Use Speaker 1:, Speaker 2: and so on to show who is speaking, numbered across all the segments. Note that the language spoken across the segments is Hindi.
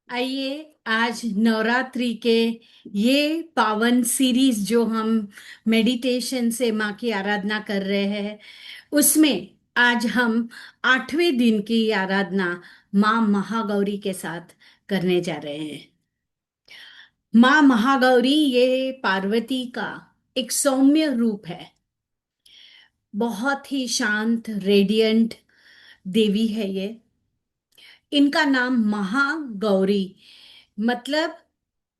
Speaker 1: आइए आज नवरात्रि के ये पावन सीरीज जो हम मेडिटेशन से माँ की आराधना कर रहे हैं उसमें आज हम 8वें दिन की आराधना माँ महागौरी के साथ करने जा रहे हैं। माँ महागौरी ये पार्वती का एक सौम्य रूप है। बहुत ही शांत रेडियंट देवी है ये। इनका नाम महागौरी मतलब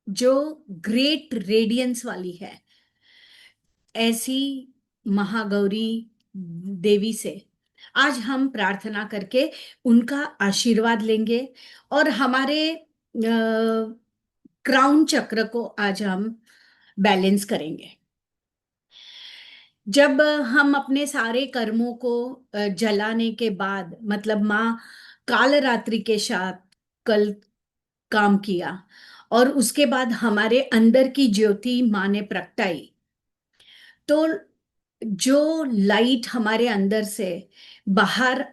Speaker 1: जो ग्रेट रेडियंस वाली है, ऐसी महागौरी देवी से आज हम प्रार्थना करके उनका आशीर्वाद लेंगे और हमारे क्राउन चक्र को आज हम बैलेंस करेंगे। जब हम अपने सारे कर्मों को जलाने के बाद मतलब माँ कालरात्रि के साथ कल काम किया और उसके बाद हमारे अंदर की ज्योति माँ ने प्रगटाई, तो जो लाइट हमारे अंदर से बाहर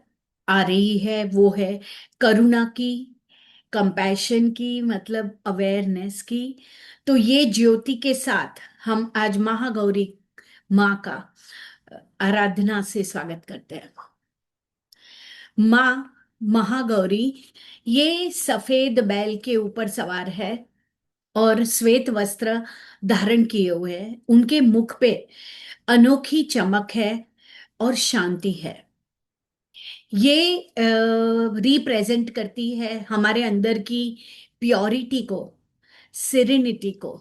Speaker 1: आ रही है वो है करुणा की, कंपैशन की, मतलब अवेयरनेस की। तो ये ज्योति के साथ हम आज महागौरी माँ का आराधना से स्वागत करते हैं। माँ महागौरी ये सफेद बैल के ऊपर सवार है और श्वेत वस्त्र धारण किए हुए हैं। उनके मुख पे अनोखी चमक है और शांति है। ये रिप्रेजेंट करती है हमारे अंदर की प्योरिटी को, सिरेनिटी को,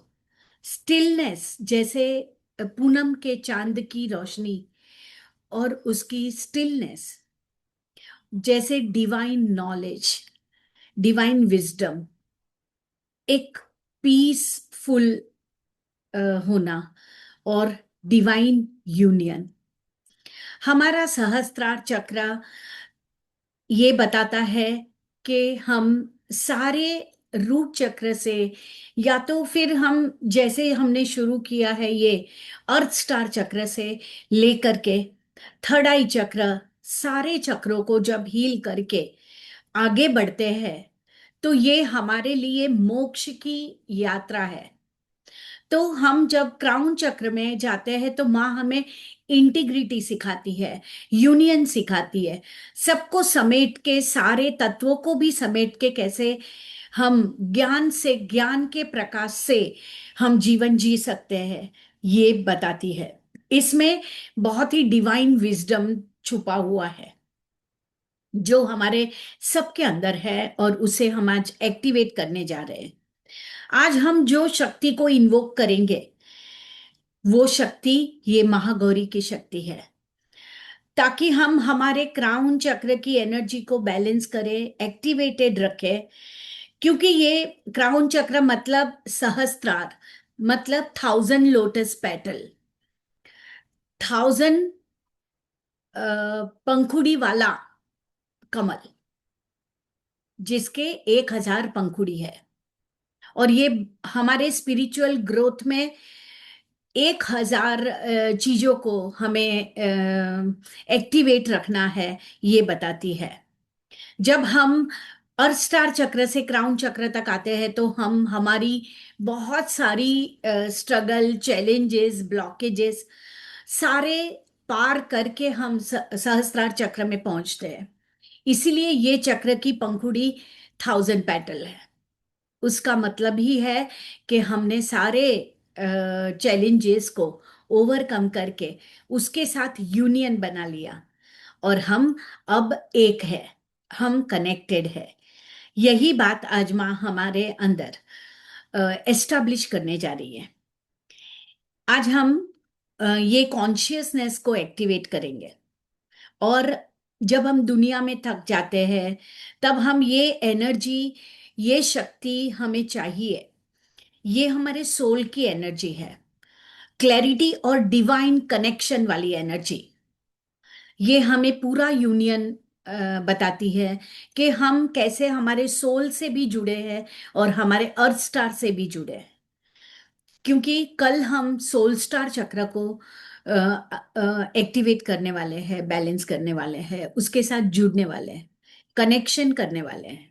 Speaker 1: स्टिलनेस, जैसे पूनम के चांद की रोशनी और उसकी स्टिलनेस, जैसे डिवाइन नॉलेज, डिवाइन विजडम, एक पीसफुल होना और डिवाइन यूनियन। हमारा सहस्त्रार चक्र ये बताता है कि हम सारे रूट चक्र से, या तो फिर हम जैसे हमने शुरू किया है ये अर्थ स्टार चक्र से लेकर के थर्ड आई चक्र, सारे चक्रों को जब हील करके आगे बढ़ते हैं तो ये हमारे लिए मोक्ष की यात्रा है। तो हम जब क्राउन चक्र में जाते हैं तो माँ हमें इंटीग्रिटी सिखाती है, यूनियन सिखाती है, सबको समेट के, सारे तत्वों को भी समेट के कैसे हम ज्ञान से, ज्ञान के प्रकाश से हम जीवन जी सकते हैं, ये बताती है। इसमें बहुत ही डिवाइन विजडम छुपा हुआ है जो हमारे सबके अंदर है और उसे हम आज एक्टिवेट करने जा रहे हैं। आज हम जो शक्ति को इन्वोक करेंगे वो शक्ति ये महागौरी की शक्ति है, ताकि हम हमारे क्राउन चक्र की एनर्जी को बैलेंस करें, एक्टिवेटेड रखें। क्योंकि ये क्राउन चक्र मतलब सहस्त्रार, मतलब 1000 लोटस पेटल, 1000 पंखुड़ी वाला कमल, जिसके 1000 पंखुड़ी है। और ये हमारे स्पिरिचुअल ग्रोथ में 1000 चीजों को हमें एक्टिवेट रखना है, ये बताती है। जब हम अर्थ स्टार चक्र से क्राउन चक्र तक आते हैं तो हम हमारी बहुत सारी स्ट्रगल, चैलेंजेस, ब्लॉकेजेस सारे पार करके हम सहस्त्रार चक्र में पहुंचते हैं। इसीलिए ये चक्र की पंखुड़ी 1000 पेटल है। उसका मतलब ही है कि हमने सारे चैलेंजेस को ओवरकम करके उसके साथ यूनियन बना लिया और हम अब एक है, हम कनेक्टेड है। यही बात आज माँ हमारे अंदर एस्टैब्लिश करने जा रही है। आज हम ये कॉन्शियसनेस को एक्टिवेट करेंगे और जब हम दुनिया में थक जाते हैं तब हम ये एनर्जी, ये शक्ति हमें चाहिए। ये हमारे सोल की एनर्जी है, क्लैरिटी और डिवाइन कनेक्शन वाली एनर्जी। ये हमें पूरा यूनियन बताती है कि हम कैसे हमारे सोल से भी जुड़े हैं और हमारे अर्थ स्टार से भी जुड़े हैं। क्योंकि कल हम सोल स्टार चक्र को एक्टिवेट करने वाले हैं, बैलेंस करने वाले हैं, उसके साथ जुड़ने वाले हैं, कनेक्शन करने वाले हैं।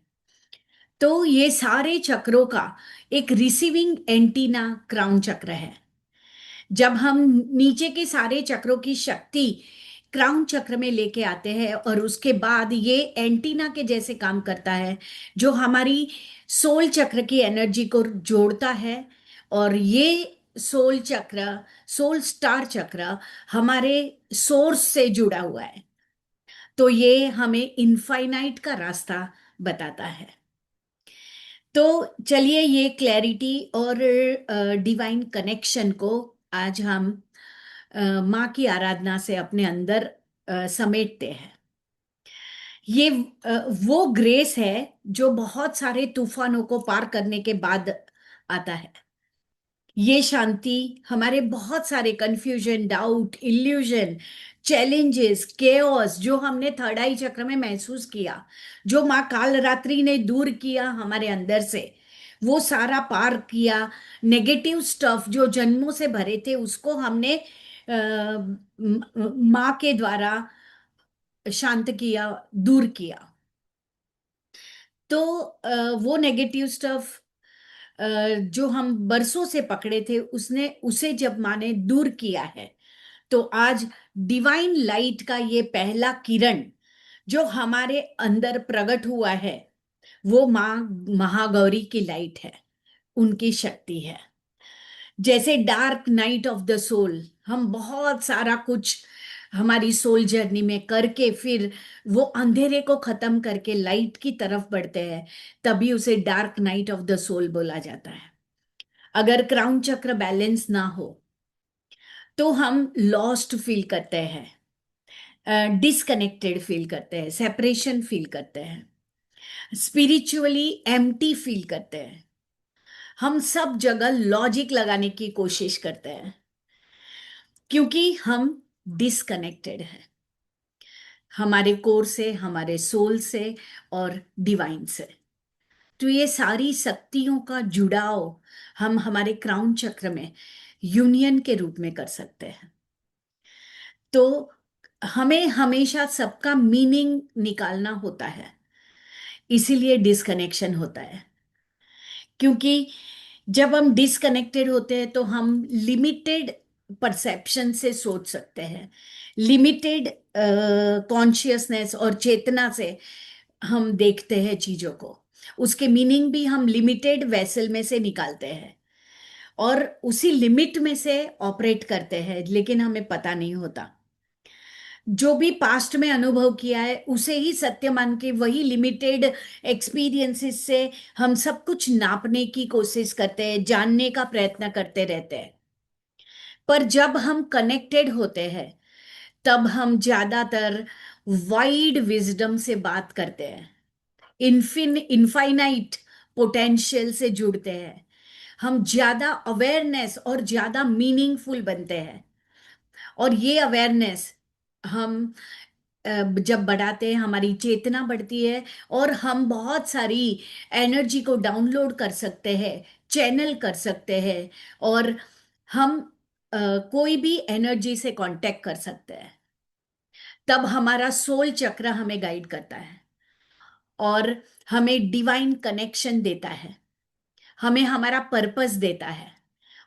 Speaker 1: तो ये सारे चक्रों का एक रिसीविंग एंटीना क्राउन चक्र है। जब हम नीचे के सारे चक्रों की शक्ति क्राउन चक्र में लेके आते हैं और उसके बाद ये एंटीना के जैसे काम करता है, जो हमारी सोल चक्र की एनर्जी को जोड़ता है। और ये सोल चक्र, सोल स्टार चक्र हमारे सोर्स से जुड़ा हुआ है। तो ये हमें इनफाइनाइट का रास्ता बताता है। तो चलिए ये क्लैरिटी और डिवाइन कनेक्शन को आज हम माँ की आराधना से अपने अंदर समेटते हैं। ये वो ग्रेस है जो बहुत सारे तूफानों को पार करने के बाद आता है। ये शांति हमारे बहुत सारे confusion, doubt, illusion, challenges, chaos जो हमने थर्ड आई चक्र में महसूस किया, जो माँ काल रात्रि ने दूर किया हमारे अंदर से, वो सारा पार किया। नेगेटिव स्टफ जो जन्मों से भरे थे उसको हमने माँ के द्वारा शांत किया, दूर किया। तो वो नेगेटिव स्टफ जो हम बरसों से पकड़े थे, उसने उसे जब माँ ने दूर किया है, तो आज डिवाइन लाइट का ये पहला किरण जो हमारे अंदर प्रकट हुआ है, वो माँ महागौरी की लाइट है, उनकी शक्ति है। जैसे dark night of the soul, हम बहुत सारा कुछ हमारी सोल जर्नी में करके फिर वो अंधेरे को खत्म करके लाइट की तरफ बढ़ते हैं, तभी उसे dark night of the soul बोला जाता है। अगर क्राउन चक्र बैलेंस ना हो तो हम लॉस्ट फील करते हैं, डिसकनेक्टेड फील करते हैं, सेपरेशन फील करते हैं, स्पिरिचुअली एम्प्टी फील करते हैं। हम सब जगह लॉजिक लगाने की कोशिश करते हैं क्योंकि हम डिसकनेक्टेड हैं हमारे कोर से, हमारे सोल से और डिवाइन से। तो ये सारी शक्तियों का जुड़ाव हम हमारे क्राउन चक्र में यूनियन के रूप में कर सकते हैं। तो हमें हमेशा सबका मीनिंग निकालना होता है, इसीलिए डिस्कनेक्शन होता है। क्योंकि जब हम डिस्कनेक्टेड होते हैं तो हम लिमिटेड परसेप्शन से सोच सकते हैं, लिमिटेड कॉन्शियसनेस और चेतना से हम देखते हैं चीजों को। उसके मीनिंग भी हम लिमिटेड वेसल में से निकालते हैं और उसी लिमिट में से ऑपरेट करते हैं, लेकिन हमें पता नहीं होता। जो भी पास्ट में अनुभव किया है उसे ही सत्य मान के वही लिमिटेड एक्सपीरियंसेस से हम सब कुछ नापने की कोशिश करते हैं, जानने का प्रयत्न करते रहते हैं। पर जब हम कनेक्टेड होते हैं तब हम ज्यादातर वाइड विजडम से बात करते हैं, इनफाइनाइट पोटेंशियल से जुड़ते हैं। हम ज्यादा अवेयरनेस और ज्यादा मीनिंगफुल बनते हैं। और ये अवेयरनेस हम जब बढ़ाते हैं, हमारी चेतना बढ़ती है और हम बहुत सारी एनर्जी को डाउनलोड कर सकते हैं, चैनल कर सकते हैं और हम कोई भी एनर्जी से कांटेक्ट कर सकते हैं। तब हमारा सोल चक्र हमें गाइड करता है और हमें डिवाइन कनेक्शन देता है, हमें हमारा पर्पस देता है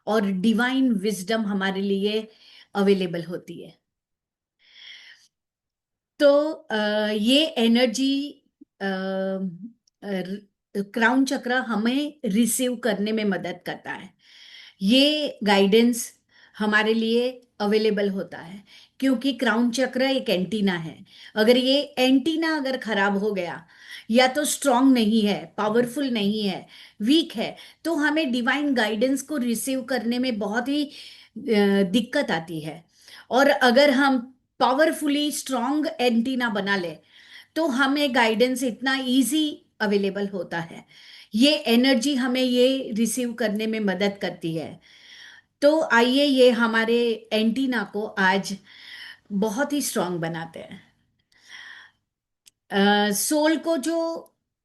Speaker 1: और डिवाइन विजडम हमारे लिए अवेलेबल होती है। तो ये एनर्जी क्राउन चक्र हमें रिसीव करने में मदद करता है। ये गाइडेंस हमारे लिए अवेलेबल होता है क्योंकि क्राउन चक्र एक एंटीना है। अगर ये एंटीना अगर खराब हो गया या तो स्ट्रांग नहीं है, पावरफुल नहीं है, वीक है, तो हमें डिवाइन गाइडेंस को रिसीव करने में बहुत ही दिक्कत आती है। और अगर हम पावरफुली स्ट्रांग एंटीना बना ले तो हमें गाइडेंस इतना इजी अवेलेबल होता है। ये एनर्जी हमें ये रिसीव करने में मदद करती है। तो आइए ये हमारे एंटीना को आज बहुत ही स्ट्रांग बनाते हैं। सोल को जो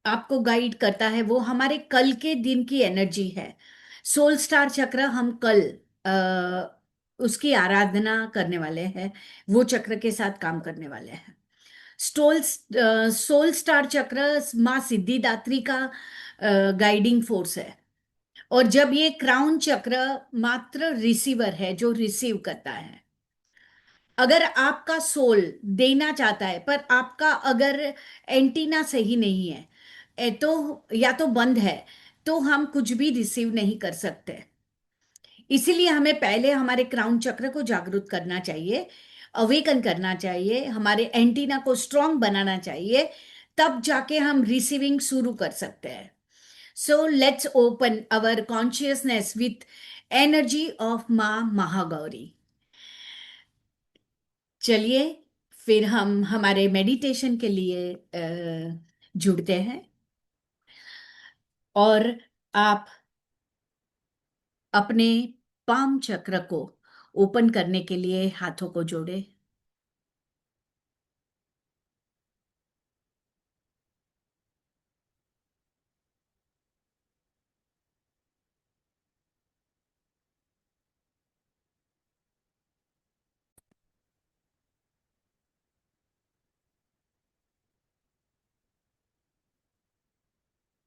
Speaker 1: आपको गाइड करता है वो हमारे कल के दिन की एनर्जी है। सोल स्टार चक्र हम कल उसकी आराधना करने वाले हैं, वो चक्र के साथ काम करने वाले हैं। सोल स्टार चक्र माँ सिद्धिदात्री का गाइडिंग फोर्स है। और जब ये क्राउन चक्र मात्र रिसीवर है, जो रिसीव करता है। अगर आपका सोल देना चाहता है, पर आपका अगर एंटीना सही नहीं है, तो या तो बंद है, तो हम कुछ भी रिसीव नहीं कर सकते। इसीलिए हमें पहले हमारे क्राउन चक्र को जागरूक करना चाहिए, अवेकन करना चाहिए, हमारे एंटीना को स्ट्रांग बनाना चाहिए, तब जाके हम रिसीविंग शुरू कर सकते हैं। So let's open our consciousness with energy of माँ महागौरी। चलिए, फिर हम हमारे मेडिटेशन के लिए जुड़ते हैं। और आप अपने पाम चक्र को ओपन करने के लिए हाथों को जोड़े।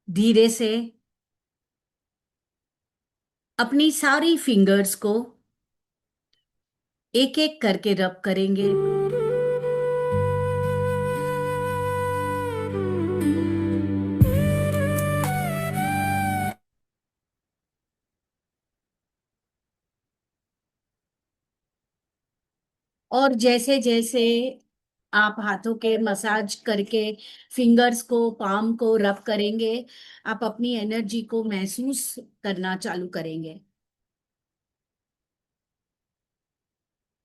Speaker 1: धीरे से अपनी सारी फिंगर्स को एक एक करके रब करेंगे। और जैसे जैसे आप हाथों के मसाज करके फिंगर्स को, पाम को रब करेंगे, आप अपनी एनर्जी को महसूस करना चालू करेंगे।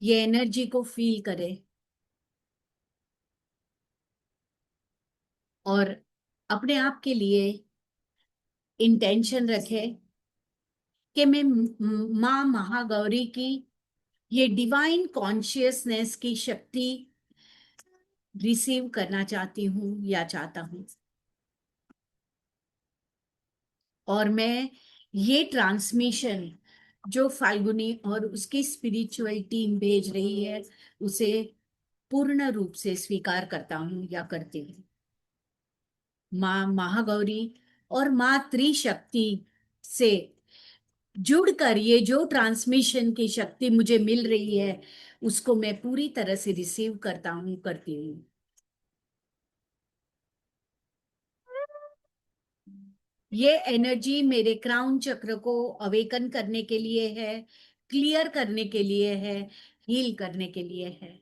Speaker 1: ये एनर्जी को फील करें। और अपने आप के लिए इंटेंशन रखें कि मैं माँ महागौरी की ये डिवाइन कॉन्शियसनेस की शक्ति रिसीव करना चाहती हूँ या चाहता हूँ। और मैं ये ट्रांसमिशन जो फाल्गुनी और उसकी स्पिरिचुअल टीम भेज रही है, उसे पूर्ण रूप से स्वीकार करता हूँ या करती हूँ। माँ महागौरी और माँ त्रिशक्ति से जुड़कर ये जो ट्रांसमिशन की शक्ति मुझे मिल रही है, उसको मैं पूरी तरह से रिसीव करता हूँ, करती हूँ। ये एनर्जी मेरे क्राउन चक्र को अवेकन करने के लिए है, क्लियर करने के लिए है, हील करने के लिए है।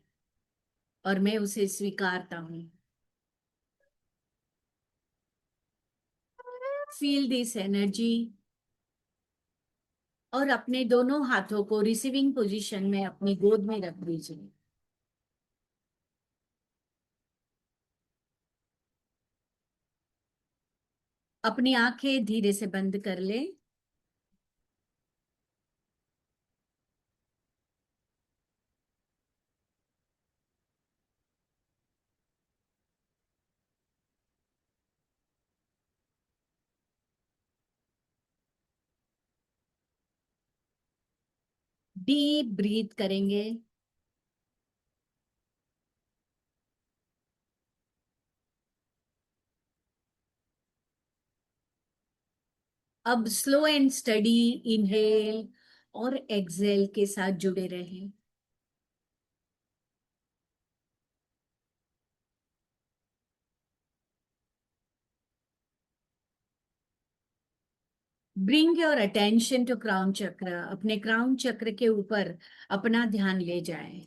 Speaker 1: और मैं उसे स्वीकारता हूँ। Feel this energy. और अपने दोनों हाथों को रिसीविंग पोजीशन में अपनी गोद में रख दीजिए। अपनी आंखें धीरे से बंद कर ले। डीप ब्रीथ करेंगे। अब स्लो एंड स्टडी इनहेल और एक्सहेल के साथ जुड़े रहें। Bring your attention to crown chakra. अपने क्राउन चक्र के ऊपर अपना ध्यान ले जाएं।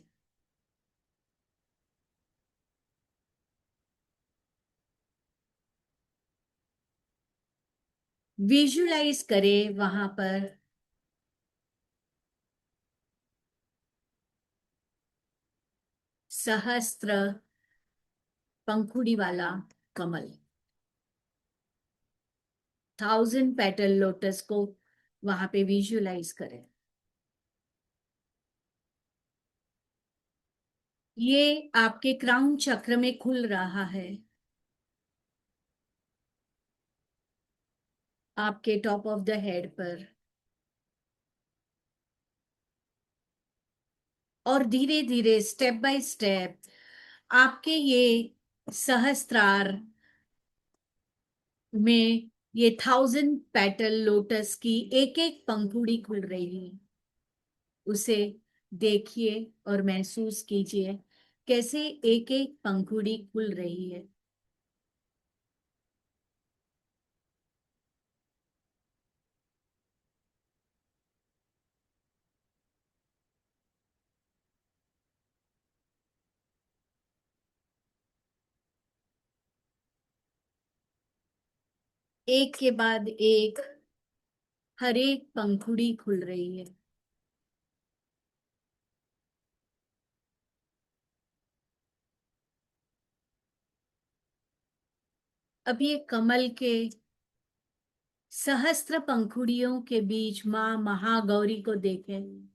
Speaker 1: विजुलाइज करें वहां पर सहस्त्र पंखुड़ी वाला कमल, 1000 पेटल लोटस को वहां पे विजुलाइज करें। ये आपके क्राउन चक्र में खुल रहा है, आपके टॉप ऑफ द हेड पर। और धीरे धीरे, स्टेप बाय स्टेप, आपके ये सहस्त्रार में ये 1000 पेटल लोटस की एक एक पंखुड़ी खुल रही है। उसे देखिए और महसूस कीजिए कैसे एक एक पंखुड़ी खुल रही है। एक के बाद एक हर एक पंखुड़ी खुल रही है। अब ये कमल के सहस्त्र पंखुड़ियों के बीच माँ महागौरी को देखें।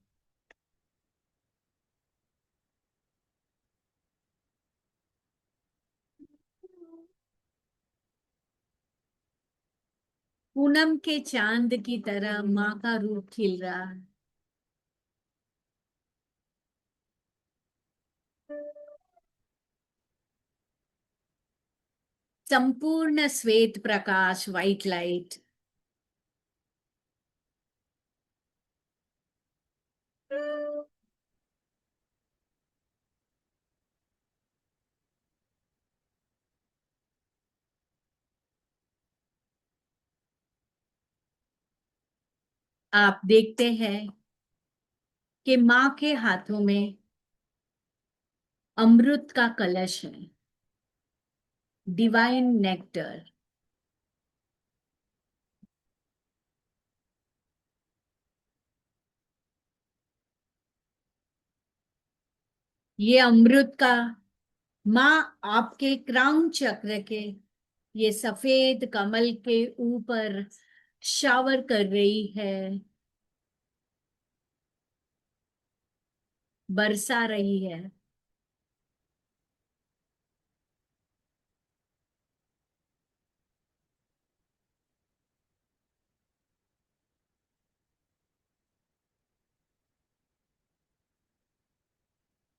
Speaker 1: पूनम के चांद की तरह माँ का रूप खिल रहा है। संपूर्ण श्वेत प्रकाश, व्हाइट लाइट। आप देखते हैं कि माँ के हाथों में अमृत का कलश है, डिवाइन नेक्टर। ये अमृत का माँ आपके क्राउन चक्र के ये सफेद कमल के ऊपर शावर कर रही है, बरसा रही है।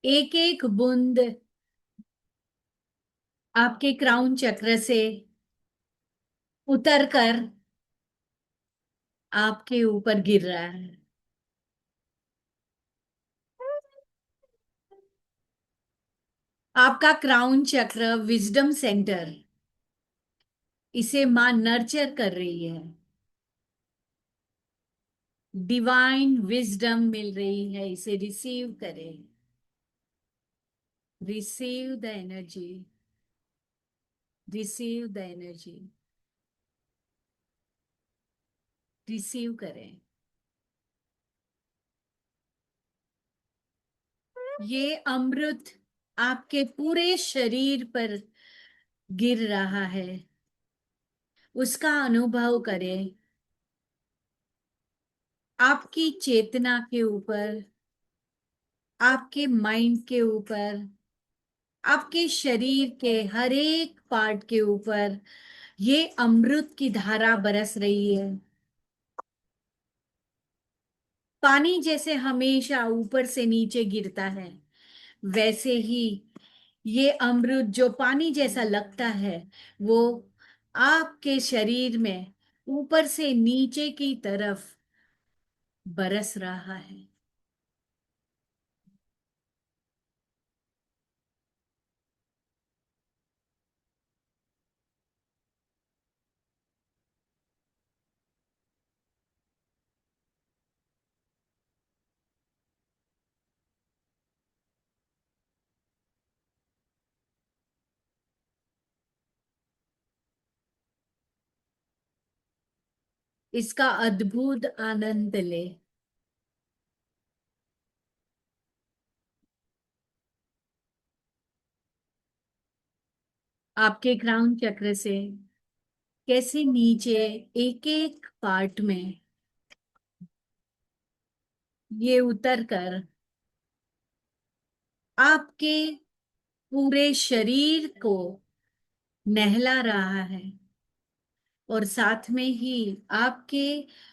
Speaker 1: एक एक बूंद आपके क्राउन चक्र से उतर कर आपके ऊपर गिर रहा है। आपका क्राउन चक्र, विजडम सेंटर, इसे माँ नर्चर कर रही है। डिवाइन विजडम मिल रही है, इसे रिसीव करें। Receive the energy, receive the energy, receive करें। ये अमृत आपके पूरे शरीर पर गिर रहा है, उसका अनुभव करें। आपकी चेतना के ऊपर, आपके माइंड के ऊपर, आपके शरीर के हर एक पार्ट के ऊपर ये अमृत की धारा बरस रही है। पानी जैसे हमेशा ऊपर से नीचे गिरता है, वैसे ही ये अमृत जो पानी जैसा लगता है, वो आपके शरीर में ऊपर से नीचे की तरफ बरस रहा है। इसका अद्भुत आनंद ले। आपके क्राउन चक्र से कैसे नीचे एक एक पार्ट में ये उतर कर आपके पूरे शरीर को नहला रहा है, और साथ में ही आपके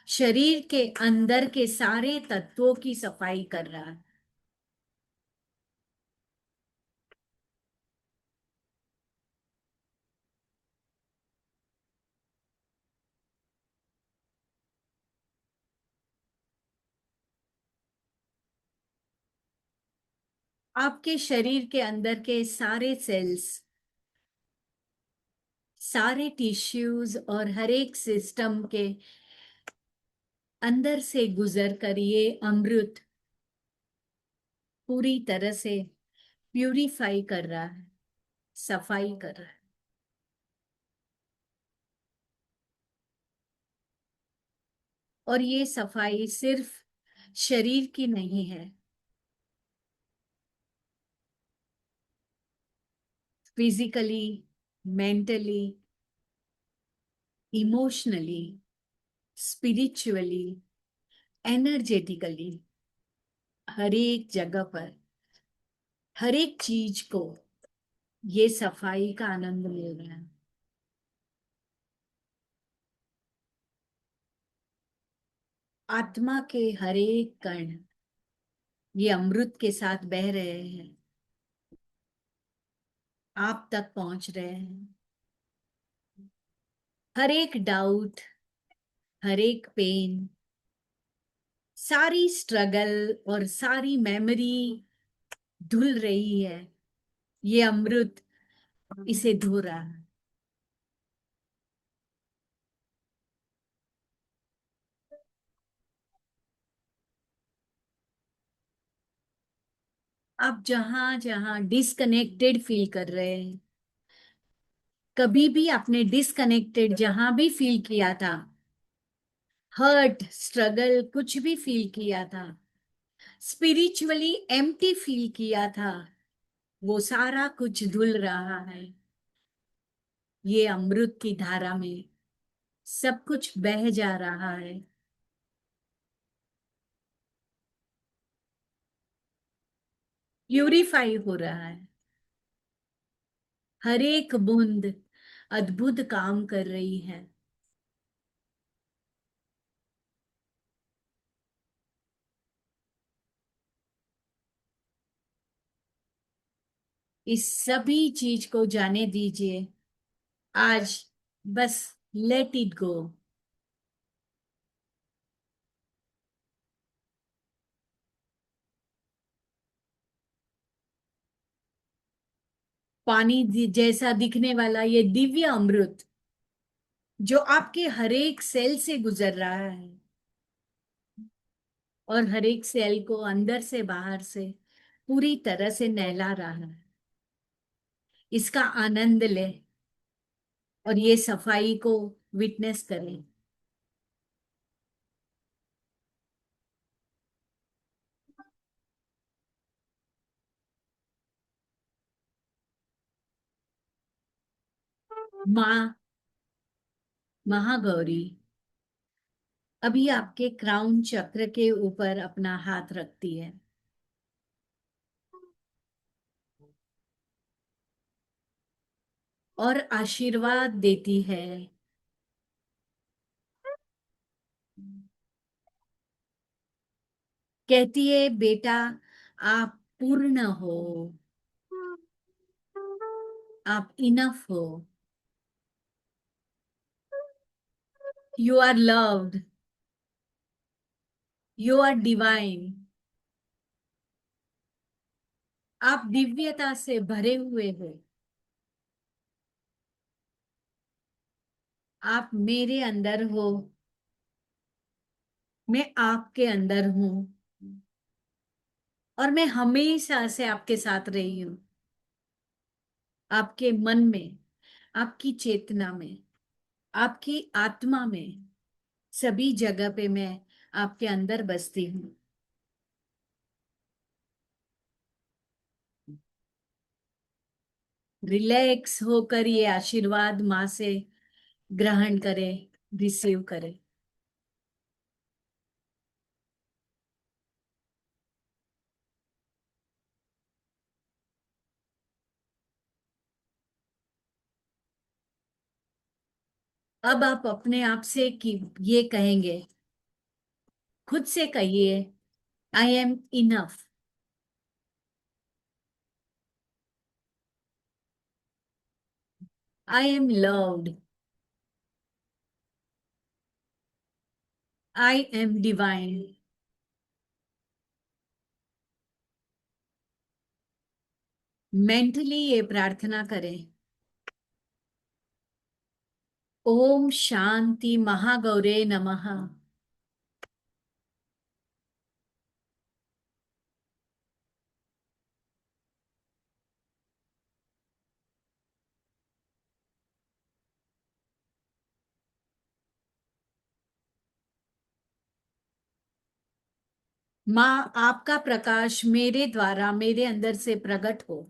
Speaker 1: शरीर के अंदर के सारे तत्वों की सफाई कर रहा है। आपके शरीर के अंदर के सारे सेल्स, सारे टिश्यूज और हर एक सिस्टम के अंदर से गुजर कर ये अमृत पूरी तरह से प्यूरिफाई कर रहा है, सफाई कर रहा है। और ये सफाई सिर्फ शरीर की नहीं है, physically, mentally, emotionally, spiritually, energetically, हर एक जगह पर, हर एक चीज को ये सफाई का आनंद मिल रहा है। आत्मा के हर एक कण ये अमृत के साथ बह रहे हैं, आप तक पहुंच रहे हैं। हर एक डाउट, हर एक पेन, सारी स्ट्रगल और सारी मेमोरी धुल रही है। ये अमृत इसे धो रहा है। आप जहां जहां डिस्कनेक्टेड फील कर रहे हैं, कभी भी आपने डिस्कनेक्टेड जहां भी फील किया था, हर्ट, स्ट्रगल कुछ भी फील किया था, स्पिरिचुअली एम्प्टी फील किया था, वो सारा कुछ धुल रहा है। ये अमृत की धारा में सब कुछ बह जा रहा है। प्यूरिफाई हो रहा है। हर एक बूंद अद्भुत काम कर रही है। इस सभी चीज को जाने दीजिए आज। बस लेट इट गो। पानी जैसा दिखने वाला ये दिव्य अमृत जो आपके हर एक सेल से गुजर रहा है और हर एक सेल को अंदर से बाहर से पूरी तरह से नहला रहा है, इसका आनंद ले और ये सफाई को विटनेस करें। माँ महागौरी अभी आपके क्राउन चक्र के ऊपर अपना हाथ रखती है और आशीर्वाद देती है। कहती है, बेटा आप पूर्ण हो, आप इनफ हो, you are loved, you are divine. आप दिव्यता से भरे हुए हो। आप मेरे अंदर हो, मैं आपके अंदर हूं और मैं हमेशा से आपके साथ रही हूं। आपके मन में, आपकी चेतना में, आपकी आत्मा में, सभी जगह पे मैं आपके अंदर बसती हूँ। रिलैक्स होकर ये आशीर्वाद माँ से ग्रहण करे, रिसीव करे। अब आप अपने आप से कि ये कहेंगे, खुद से कहिए, I am enough, I am loved, I am divine. Mentally ये प्रार्थना करें। ओम शांति महागौरे नमः। माँ, आपका प्रकाश मेरे द्वारा मेरे अंदर से प्रकट हो।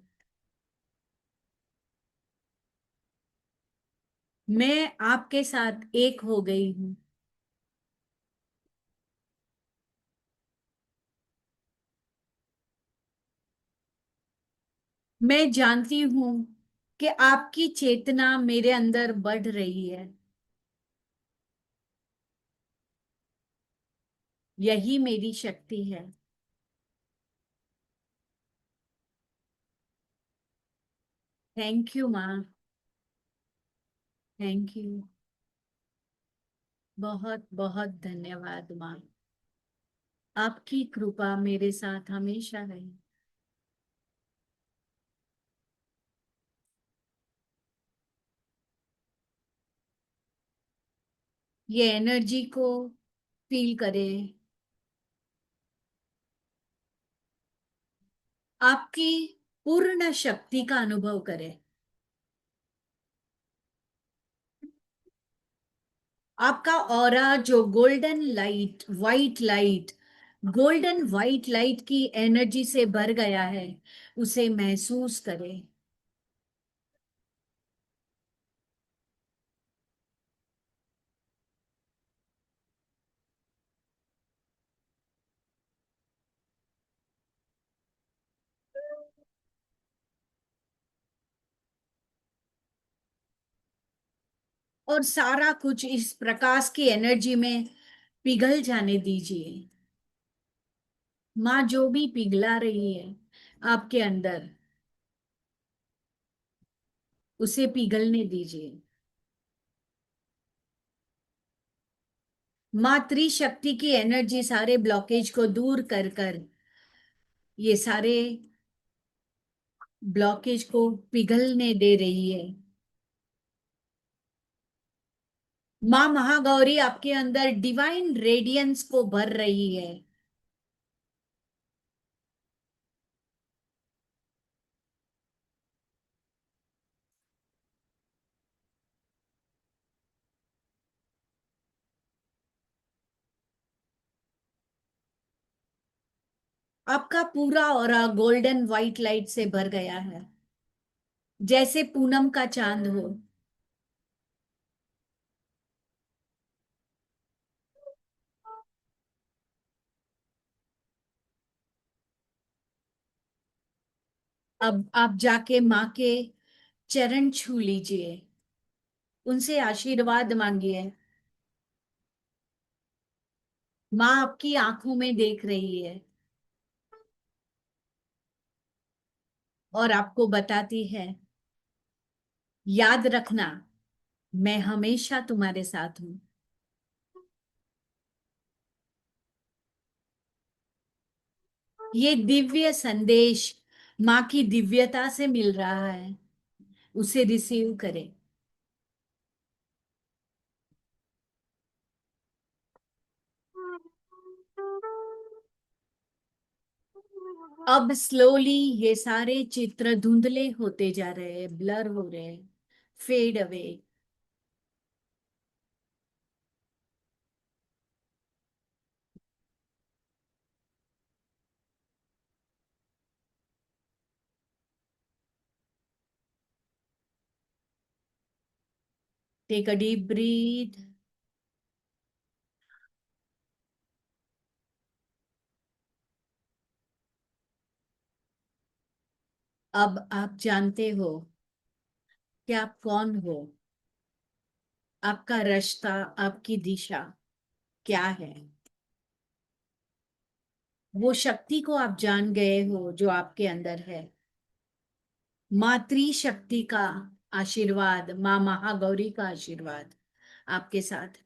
Speaker 1: मैं आपके साथ एक हो गई हूँ। मैं जानती हूँ कि आपकी चेतना मेरे अंदर बढ़ रही है। यही मेरी शक्ति है। थैंक यू माँ। Thank you. बहुत बहुत धन्यवाद माँ। आपकी कृपा मेरे साथ हमेशा रहे। ये एनर्जी को फील करें। आपकी पूर्ण शक्ति का अनुभव करें। आपका ऑरा जो golden light, white light, golden white light की एनर्जी से भर गया है, उसे महसूस करें। और सारा कुछ इस प्रकाश की एनर्जी में पिघल जाने दीजिए। माँ, जो भी पिघला रही है आपके अंदर, उसे पिघलने दीजिए। मातृ शक्ति की एनर्जी सारे ब्लॉकेज को दूर कर कर ये सारे ब्लॉकेज को पिघलने दे रही है। माँ महागौरी आपके अंदर डिवाइन रेडियंस को भर रही है। आपका पूरा ऑरा गोल्डन व्हाइट लाइट से भर गया है, जैसे पूनम का चांद हो। अब आप जाके माँ के चरण छू लीजिए, उनसे आशीर्वाद मांगिए। माँ आपकी आंखों में देख रही है और आपको बताती है, याद रखना, मैं हमेशा तुम्हारे साथ हूं। ये दिव्य संदेश माँ की दिव्यता से मिल रहा है, उसे रिसीव करें। अब स्लोली ये सारे चित्र धुंधले होते जा रहे हैं, ब्लर हो रहे हैं, fade away. Take a deep breath. अब आप जानते हो कि आप कौन हो। आपका रास्ता, आपकी दिशा क्या है। वो शक्ति को आप जान गए हो जो आपके अंदर है। मातृ शक्ति का आशीर्वाद, माँ महागौरी का आशीर्वाद आपके साथ।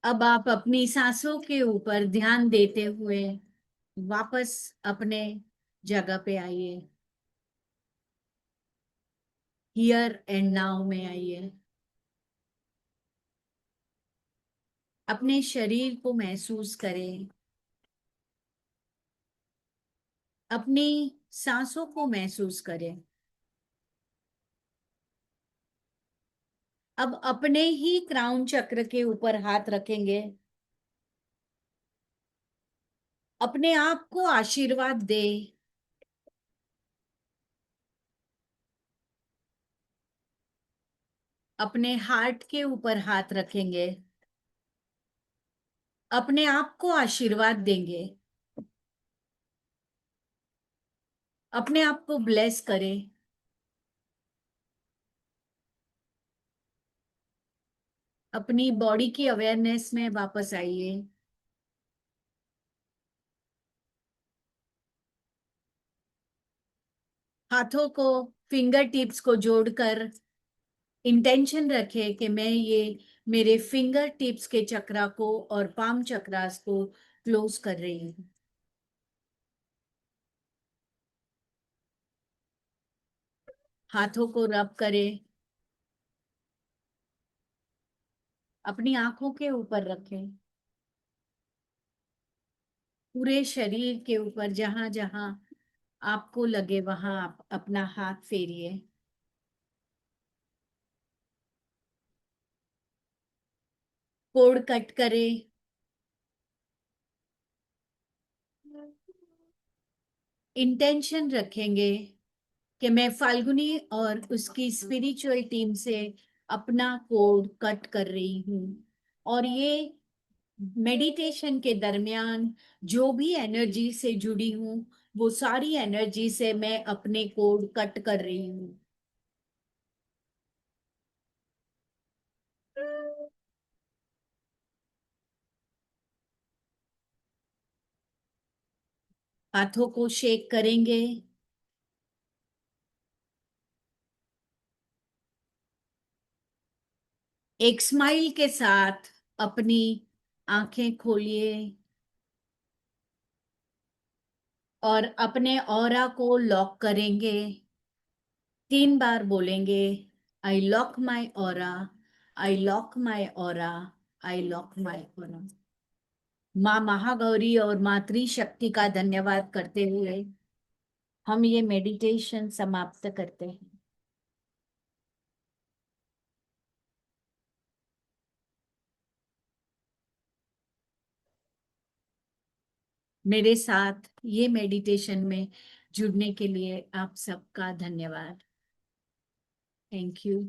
Speaker 1: अब आप अपनी सांसों के ऊपर ध्यान देते हुए वापस अपने जगह पे आइए, हियर एंड नाउ में आइए। अपने शरीर को महसूस करें, अपनी सांसों को महसूस करें। अब अपने ही क्राउन चक्र के ऊपर हाथ रखेंगे, अपने आप को आशीर्वाद दे। अपने हार्ट के ऊपर हाथ रखेंगे, अपने आप को आशीर्वाद देंगे, अपने आप को ब्लेस करें। अपनी बॉडी की अवेयरनेस में वापस आइए। हाथों को, फिंगर टिप्स को जोड़कर इंटेंशन रखे कि मैं ये मेरे फिंगर टिप्स के चक्रा को और पाम चक्रास को क्लोज कर रही हूँ। हाथों को रब करें, अपनी आंखों के ऊपर रखें, पूरे शरीर के ऊपर जहां जहां आपको लगे वहां आप अपना हाथ फेरिए। कोड कट करें, इंटेंशन रखेंगे कि मैं फाल्गुनी और उसकी स्पिरिचुअल टीम से अपना कोड कट कर रही हूँ, और ये मेडिटेशन के दरमियान जो भी एनर्जी से जुड़ी हूँ वो सारी एनर्जी से मैं अपने कोड कट कर रही हूँ। हाथों को शेक करेंगे, एक स्माइल के साथ अपनी आंखें खोलिए और अपने ऑरा को लॉक करेंगे। 3 बार बोलेंगे, आई लॉक माई ऑरा, आई लॉक माई ऑरा, आई लॉक माई ऑरा। माँ महागौरी और मातृ शक्ति का धन्यवाद करते हुए हम ये मेडिटेशन समाप्त करते हैं। मेरे साथ ये मेडिटेशन में जुड़ने के लिए आप सबका धन्यवाद। Thank you.